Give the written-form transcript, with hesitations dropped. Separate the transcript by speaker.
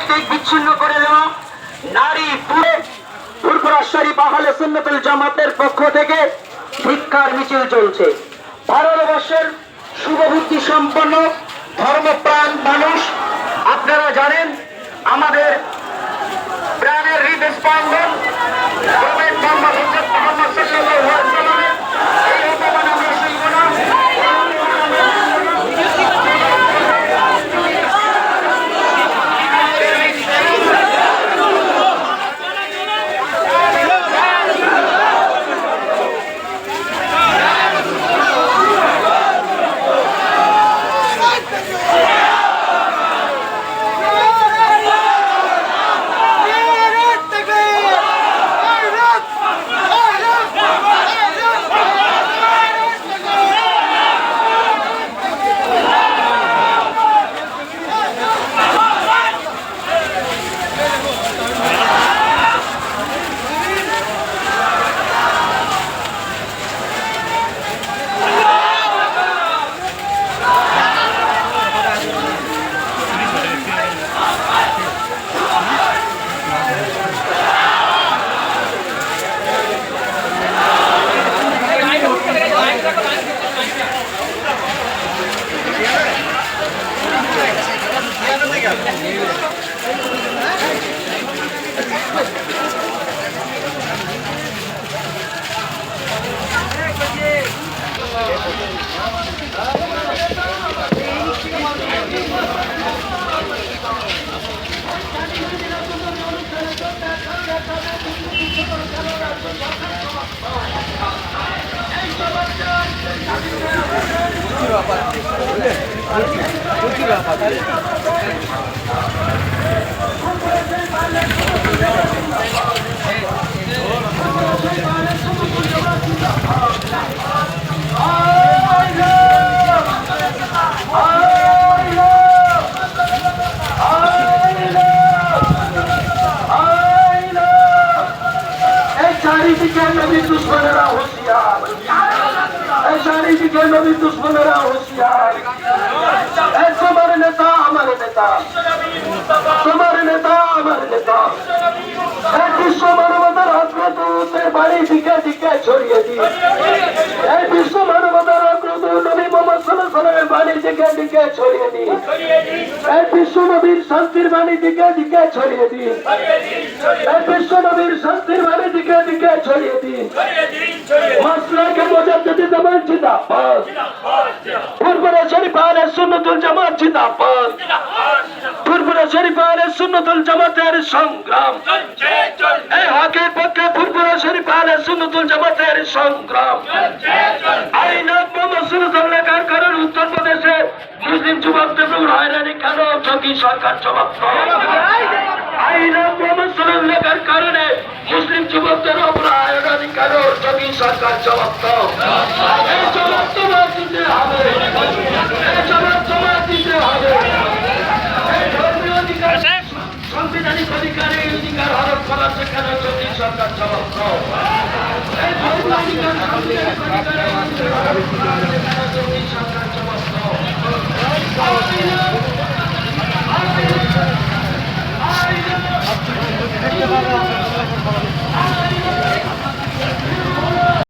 Speaker 1: ভিত্তিক বিচ্ছিন্ন করে দেওয়া নারী ফুরফুরা শরীফ আহলে সুন্নাতুল জামাতের পক্ষ থেকে ভিক্ষার মিছিল চলছে। ভারতবর্ষের শুভবুদ্ধি সম্পন্ন ধর্মপ্রাণ মানুষ, আপনারা জানেন আমাদের প্রাণের হৃদস্পন্দন প্রভেদ মোহাম্মদ সাল্লাল্লাহু আলাইহি ওয়াসাল্লামের এই অপমান আমরা সইব না। दुश्मनेरा होशियार, नबी दुश्मनेरा होशियार। तुम्हारे नेता हमारे नेता, तुम्हारे नेता हमारे नेता। विश्व मानवतार अग्रदूतेर बाड़ी दिके दिके छड़िए दी। विश्व मानवतार अग्रदूत नबी मोहम्मद सल्लल्लाहु अलैहि वसल्लम बाड़ी दिके दिके छड़िए दी। विश्व नबीर शांतिर बाणी दिके दिके छड़िए दी। विश्व नबीर शांतिर बाणी दिके दिके छड़िए दी। मसला के मुजद्दिद जमात जिंदाबाद, फुरफुरा शरीफ आले सुन्नतुल জামাত जिंदाबाद, फुरफुरा शरीफ आले सुन्नतुल জামাতের সংগ্রাম এই হকের পক্ষে, ফুরফুরা শরীফ আলে সুন্নাতুল জামাতের সংগ্রাম। আইনাত মোহাম্মদ লেখার কারণ উত্তরপ্রদেশে মুসলিম যুবকদের উপর হয়রানি কেন, যোগী সরকার জবাব দাও। আইনাত মোহাম্মদ লেখার কারণে মুসলিম যুবকদের উপর হয়রানি কেন, যোগী সরকার জবাব দাও। এই জবাব তোমার দিতে হবে, এই জবাব তোমার দিতে হবে। এই ধর্মীয় অধিকার, সাংবিধানিক অধিকারে অধিকার হরপ করার সেখানে যোগী সরকার জবাব দাও। এই ধর্মীয় অধিকার, সাংবিধানিক অধিকারে অধিকার হরপ করার সেখানে যোগী সরকার জবাব দাও। আইন